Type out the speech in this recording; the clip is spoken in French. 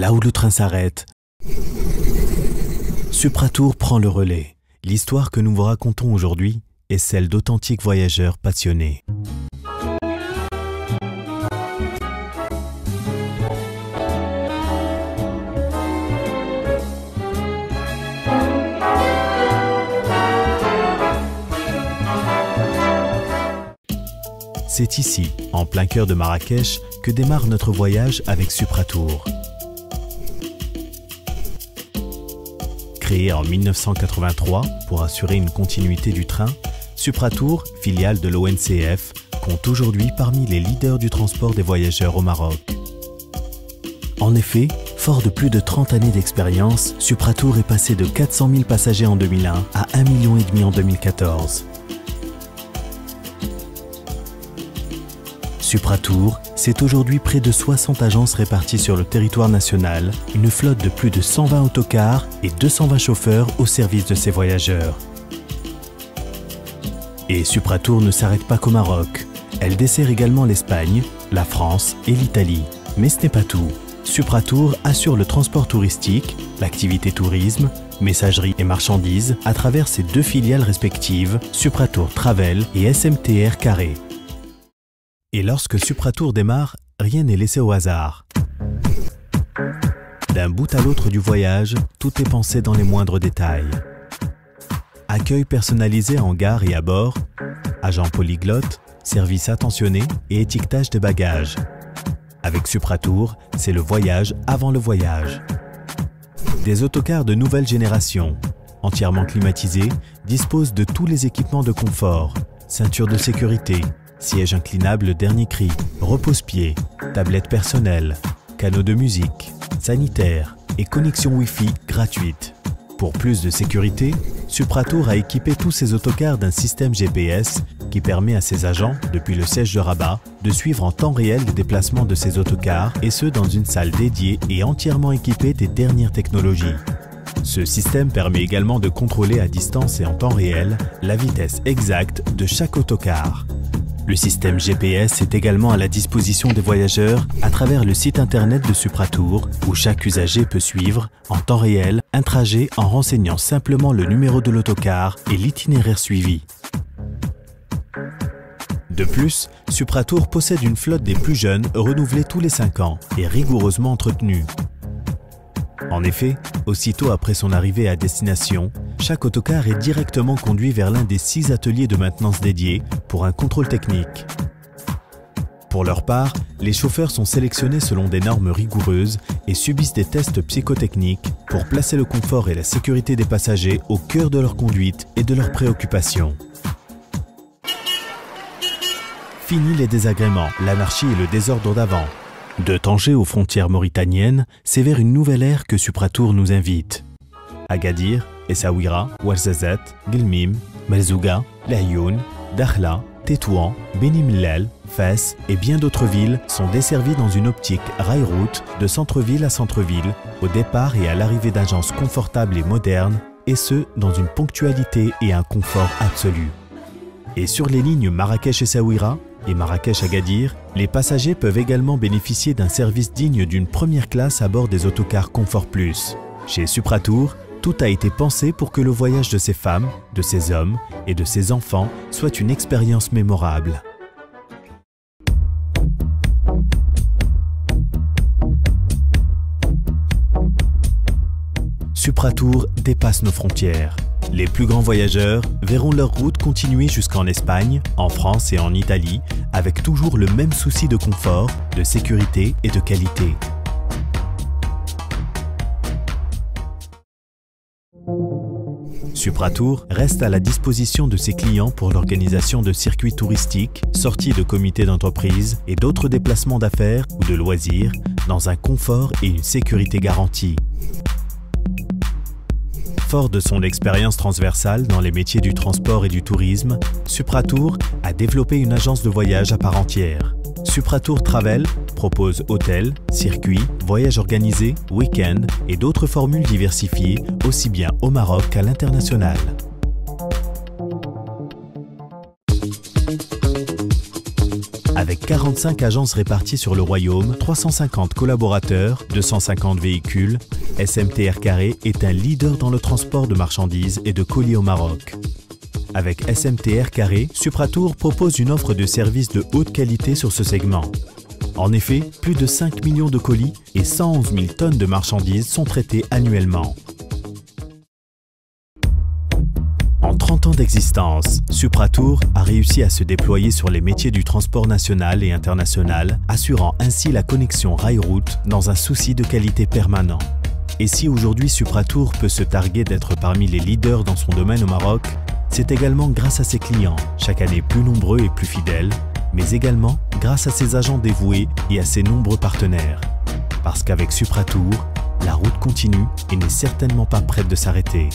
là où le train s'arrête, Supratour prend le relais. L'histoire que nous vous racontons aujourd'hui est celle d'authentiques voyageurs passionnés. C'est ici, en plein cœur de Marrakech, que démarre notre voyage avec Supratour. Créé en 1983 pour assurer une continuité du train, Supratour, filiale de l'ONCF, compte aujourd'hui parmi les leaders du transport des voyageurs au Maroc. En effet, fort de plus de 30 années d'expérience, Supratour est passé de 400 000 passagers en 2001 à 1,5 million en 2014. Supratour, c'est aujourd'hui près de 60 agences réparties sur le territoire national, une flotte de plus de 120 autocars et 220 chauffeurs au service de ses voyageurs. Et Supratour ne s'arrête pas qu'au Maroc. Elle dessert également l'Espagne, la France et l'Italie. Mais ce n'est pas tout. Supratour assure le transport touristique, l'activité tourisme, messagerie et marchandises à travers ses deux filiales respectives, Supratour Travel et SMTR Carré. Et lorsque Supratour démarre, rien n'est laissé au hasard. D'un bout à l'autre du voyage, tout est pensé dans les moindres détails. Accueil personnalisé en gare et à bord, agent polyglotte, service attentionné et étiquetage de bagages. Avec Supratour, c'est le voyage avant le voyage. Des autocars de nouvelle génération, entièrement climatisés, disposent de tous les équipements de confort, ceinture de sécurité, siège inclinable dernier cri, repose-pied, tablette personnelle, canaux de musique, sanitaire et connexion Wi-Fi gratuite. Pour plus de sécurité, Supratour a équipé tous ses autocars d'un système GPS qui permet à ses agents, depuis le siège de Rabat, de suivre en temps réel les déplacements de ses autocars et ce dans une salle dédiée et entièrement équipée des dernières technologies. Ce système permet également de contrôler à distance et en temps réel la vitesse exacte de chaque autocar. Le système GPS est également à la disposition des voyageurs à travers le site internet de Supratour où chaque usager peut suivre, en temps réel, un trajet en renseignant simplement le numéro de l'autocar et l'itinéraire suivi. De plus, Supratour possède une flotte des plus jeunes renouvelée tous les 5 ans et rigoureusement entretenue. En effet, aussitôt après son arrivée à destination, chaque autocar est directement conduit vers l'un des 6 ateliers de maintenance dédiés pour un contrôle technique. Pour leur part, les chauffeurs sont sélectionnés selon des normes rigoureuses et subissent des tests psychotechniques pour placer le confort et la sécurité des passagers au cœur de leur conduite et de leurs préoccupations. Fini les désagréments, l'anarchie et le désordre d'avant. De Tanger aux frontières mauritaniennes, c'est vers une nouvelle ère que Supratour nous invite. Agadir, Essaouira, Ouarzazate, Guelmim, Merzouga, Laayoune, Dakhla, Tétouan, Beni Mellal, Fès et bien d'autres villes sont desservies dans une optique rail-route de centre-ville à centre-ville, au départ et à l'arrivée d'agences confortables et modernes, et ce, dans une ponctualité et un confort absolu. Et sur les lignes Marrakech-Essaouira et Marrakech-Agadir, les passagers peuvent également bénéficier d'un service digne d'une première classe à bord des autocars Confort Plus. Chez Supratour, tout a été pensé pour que le voyage de ces femmes, de ces hommes et de ces enfants soit une expérience mémorable. Supratour dépasse nos frontières. Les plus grands voyageurs verront leur route continuer jusqu'en Espagne, en France et en Italie, avec toujours le même souci de confort, de sécurité et de qualité. Supratour reste à la disposition de ses clients pour l'organisation de circuits touristiques, sorties de comités d'entreprise et d'autres déplacements d'affaires ou de loisirs dans un confort et une sécurité garantie. Fort de son expérience transversale dans les métiers du transport et du tourisme, Supratour a développé une agence de voyage à part entière. Supratour Travel propose hôtels, circuits, voyages organisés, week-ends et d'autres formules diversifiées aussi bien au Maroc qu'à l'international. Avec 45 agences réparties sur le royaume, 350 collaborateurs, 250 véhicules, SMT Aircarré est un leader dans le transport de marchandises et de colis au Maroc. Avec SMT Aircarré, Supratour propose une offre de services de haute qualité sur ce segment. En effet, plus de 5 millions de colis et 111 000 tonnes de marchandises sont traitées annuellement. En 30 ans d'existence, Supratour a réussi à se déployer sur les métiers du transport national et international, assurant ainsi la connexion rail-route dans un souci de qualité permanent. Et si aujourd'hui Supratour peut se targuer d'être parmi les leaders dans son domaine au Maroc, c'est également grâce à ses clients, chaque année plus nombreux et plus fidèles, mais également grâce à ses agents dévoués et à ses nombreux partenaires. Parce qu'avec Supratour, la route continue et n'est certainement pas prête de s'arrêter.